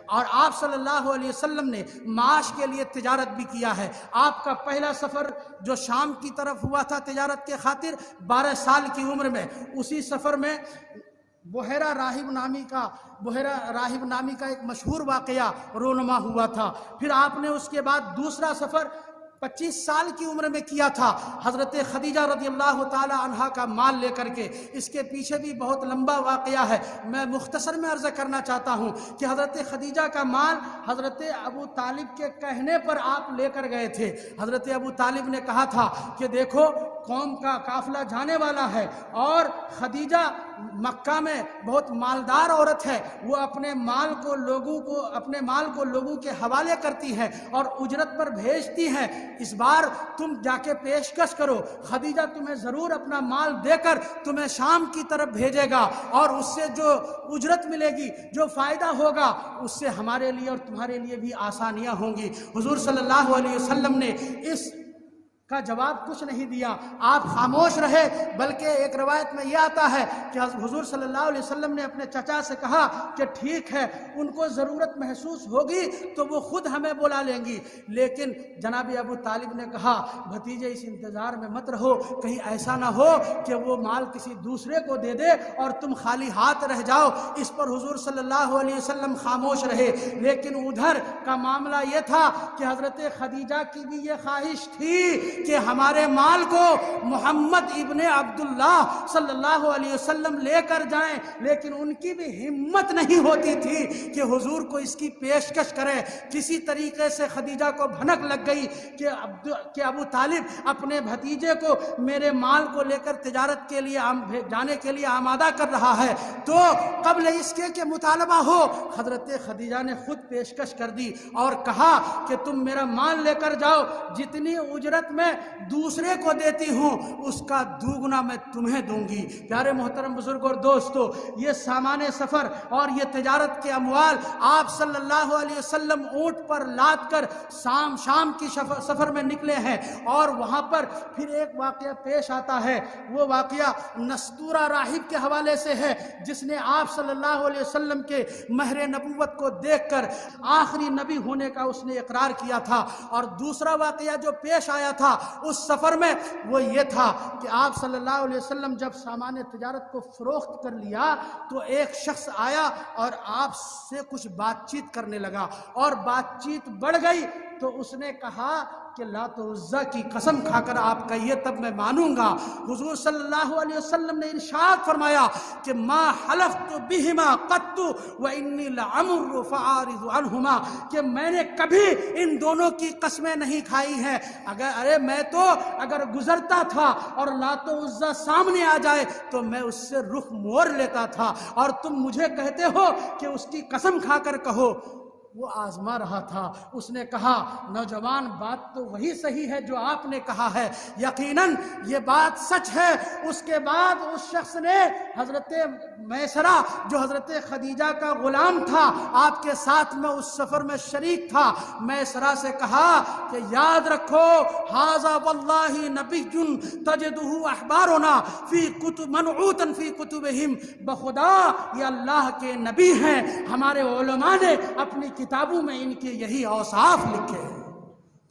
اور آپ صلی اللہ علیہ وسلم نے معاش کے لیے تجارت بھی کیا ہے۔ آپ کا پہلا سفر جو شام کی طرف ہوا تھا تجارت کے خاطر 12 سال کی عمر میں، اسی سفر میں بحیرہ راہب نامی کا ایک مشہور واقعہ رونما ہوا تھا۔ پھر آپ نے اس کے بعد دوسرا سفر 25 سال کی عمر میں کیا تھا، حضرت خدیجہ رضی اللہ تعالی عنہا کا مال لے کر کے۔ اس کے پیچھے بھی بہت لمبا واقعہ ہے، میں مختصر میں عرض کرنا چاہتا ہوں کہ حضرت خدیجہ کا مال حضرت ابو طالب کے کہنے پر آپ لے کر گئے تھے۔ حضرت ابو طالب نے کہا تھا کہ دیکھو قوم کا قافلہ جانے والا ہے اور خدیجہ مکہ میں بہت مالدار عورت ہے، وہ اپنے مال کو لوگوں کے حوالے کرتی ہے اور اجرت پر بھیجتی ہے، اس بار تم جا کے پیشکش کرو، خدیجہ تمہیں ضرور اپنا مال دے کر تمہیں شام کی طرف بھیجے گا اور اس سے جو اجرت ملے گی، جو فائدہ ہوگا، اس سے ہمارے لیے اور تمہارے لیے بھی آسانیاں ہوں گی۔ حضور صلی اللہ علیہ وسلم نے اس کا جواب کچھ نہیں دیا، آپ خاموش رہے، بلکہ ایک روایت میں یہ آتا ہے کہ حضور صلی اللہ علیہ وسلم نے اپنے چچا سے کہا کہ ٹھیک ہے، ان کو ضرورت محسوس ہوگی تو وہ خود ہمیں بلا لیں گی، لیکن جناب ابو طالب نے کہا بھتیجے اس انتظار میں مت رہو، کہیں ایسا نہ ہو کہ وہ مال کسی دوسرے کو دے دے اور تم خالی ہاتھ رہ جاؤ۔ اس پر حضور صلی اللہ علیہ وسلم خاموش رہے، لیکن ادھر کا معاملہ یہ تھا کہ حضرت خدیجہ کی بھی یہ خواہش تھی کہ ہمارے مال کو محمد ابن عبداللہ صلی اللہ علیہ وسلم لے کر جائیں، لیکن ان کی بھی ہمت نہیں ہوتی تھی کہ حضور کو اس کی پیشکش کریں۔ کسی طریقے سے خدیجہ کو بھنک لگ گئی کہ ابو طالب اپنے بھتیجے کو میرے مال کو لے کر تجارت کے لیے جانے کے لیے آمادہ کر رہا ہے، تو قبل اس کے کہ مطالبہ ہو حضرت خدیجہ نے خود پیشکش کر دی اور کہا کہ تم میرا مال لے کر جاؤ، جتنی اجرت میں دوسرے کو دیتی ہوں اس کا دوگنا میں تمہیں دوں گی۔ پیارے محترم بزرگ اور دوستو، یہ سامان سفر اور یہ تجارت کے اموال آپ صلی اللہ علیہ وسلم اونٹ پر لاد کر شام کی سفر میں نکلے ہیں، اور وہاں پر پھر ایک واقعہ پیش آتا ہے، وہ واقعہ نستورہ راہب کے حوالے سے ہے، جس نے آپ صلی اللہ علیہ وسلم کے مہر نبوت کو دیکھ کر آخری نبی ہونے کا اس نے اقرار کیا تھا۔ اور دوسرا واقعہ جو پیش آیا تھا اس سفر میں وہ یہ تھا کہ آپ صلی اللہ علیہ وسلم جب سامان تجارت کو فروخت کر لیا تو ایک شخص آیا اور آپ سے کچھ بات چیت کرنے لگا، اور بات چیت بڑھ گئی تو اس نے کہا کہ لات و عزیٰ کی قسم کھا کر آپ کہیے تب میں مانوں گا۔ حضور صلی اللہ علیہ وسلم نے ارشاد فرمایا کہ ما حلفت بہما قط وانی لعمر فعارض عنہما، کہ میں نے کبھی ان دونوں کی قسمیں نہیں کھائی ہیں، میں تو اگر گزرتا تھا اور لات و عزیٰ سامنے آ جائے تو میں اس سے رخ موڑ لیتا تھا، اور تم مجھے کہتے ہو کہ اس کی قسم کھا کر کہو۔ وہ آزما رہا تھا، اس نے کہا نوجوان بات تو وہی صحیح ہے جو آپ نے کہا ہے، یقیناً یہ بات سچ ہے۔ اس کے بعد اس شخص نے حضرت میسرہ جو حضرت خدیجہ کا غلام تھا، آپ کے ساتھ میں اس سفر میں شریک تھا، میسرہ سے کہا کہ یاد رکھو ھذا واللہ نبی تجدہ احبارنا فی کتب منعوتا فی کتبہم، بخدا یہ اللہ کے نبی ہیں، ہمارے علماء نے اپنی کتابوں میں ان کے یہی اوصاف لکھے ہیں۔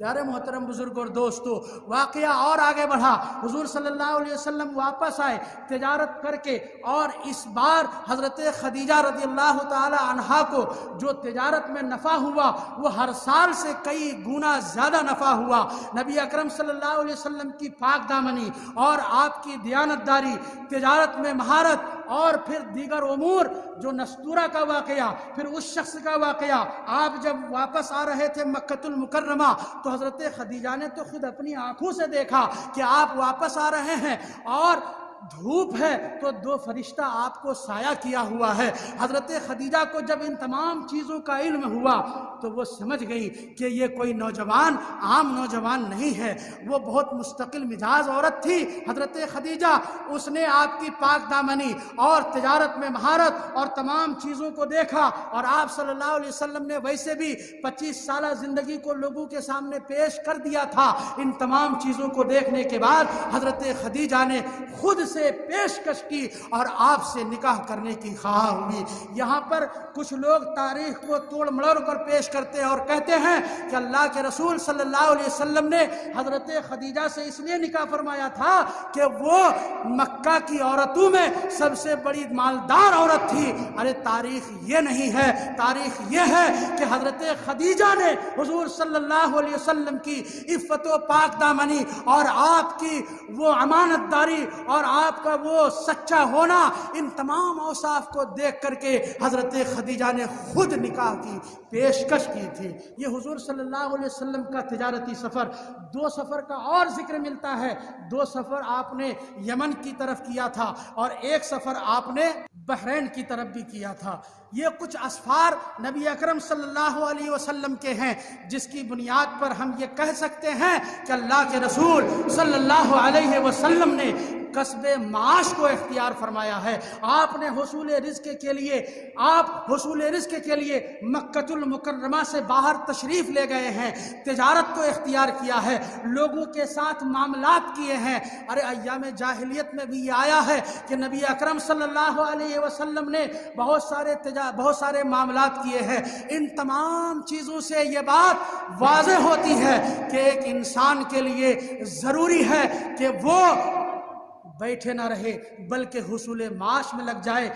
پیارے محترم بزرگ اور دوستو، واقعہ اور آگے بڑھا، حضور صلی اللہ علیہ وسلم واپس آئے تجارت کر کے، اور اس بار حضرت خدیجہ رضی اللہ تعالی عنہا کو جو تجارت میں نفع ہوا وہ ہر سال سے کئی گنا زیادہ نفع ہوا۔ نبی اکرم صلی اللہ علیہ وسلم کی پاک دامنی اور آپ کی دیانتداری، تجارت میں مہارت، اور پھر دیگر امور، جو نستورہ کا واقعہ، پھر اس شخص کا واقعہ، آپ جب واپس آ رہے تھے مکہ المکرمہ تو حضرت خدیجہ نے تو خود اپنی آنکھوں سے دیکھا کہ آپ واپس آ رہے ہیں، اور دھوپ ہے تو دو فرشتہ آپ کو سایہ کیا ہوا ہے۔ حضرت خدیجہ کو جب ان تمام چیزوں کا علم ہوا تو وہ سمجھ گئی کہ یہ کوئی نوجوان عام نوجوان نہیں ہے، وہ بہت مستقل مزاج عورت تھی حضرت خدیجہ۔ اس نے آپ کی پاک دامنی اور تجارت میں مہارت اور تمام چیزوں کو دیکھا، اور آپ صلی اللہ علیہ وسلم نے ویسے بھی 25 سالہ زندگی کو لوگوں کے سامنے پیش کر دیا تھا۔ ان تمام چیزوں کو دیکھنے کے بعد حضرت خدیجہ نے خود سے پیشکش کی اور آپ سے نکاح کرنے کی خواہاں ہوئی۔ یہاں پر کچھ لوگ تاریخ کو توڑ مڑوڑ کر پیش کرتے ہیں اور کہتے ہیں کہ اللہ کے رسول صلی اللہ علیہ وسلم نے حضرت خدیجہ سے اس لیے نکاح فرمایا تھا کہ وہ مکہ کی عورتوں میں سب سے بڑی مالدار عورت تھی۔ ارے تاریخ یہ نہیں ہے، تاریخ یہ ہے کہ حضرت خدیجہ نے حضور صلی اللہ علیہ وسلم کی عفت و پاک دامنی اور آپ کی وہ امانت داری اور آپ کا وہ سچا ہونا، ان تمام اوصاف کو دیکھ کر کے حضرت خدیجہ نے خود نکاح کی پیشکش کی تھی۔ یہ حضور صلی اللہ علیہ وسلم کا تجارتی سفر۔ دو سفر کا اور ذکر ملتا ہے۔ دو سفر آپ نے یمن کی طرف کیا تھا اور ایک سفر آپ نے بحرین کی طرف بھی کیا تھا۔ یہ کچھ اسفار نبی اکرم صلی اللہ علیہ وسلم کے ہیں جس کی بنیاد پر ہم یہ کہہ سکتے ہیں کہ اللہ کے رسول صلی اللہ علیہ وسلم نے کسب معاش کو اختیار فرمایا ہے۔ آپ نے حصول رزق کے لیے مکۃ المکرمہ سے باہر تشریف لے گئے ہیں، تجارت کو اختیار کیا ہے، لوگوں کے ساتھ معاملات کیے ہیں۔ ارے ایام جاہلیت میں بھی یہ آیا ہے کہ نبی اکرم صلی اللہ علیہ وسلم نے بہت سارے معاملات کیے ہیں۔ ان تمام چیزوں سے یہ بات واضح ہوتی ہے کہ ایک انسان کے لیے ضروری ہے کہ وہ بیٹھے نہ رہے بلکہ حصول معاش میں لگ جائے۔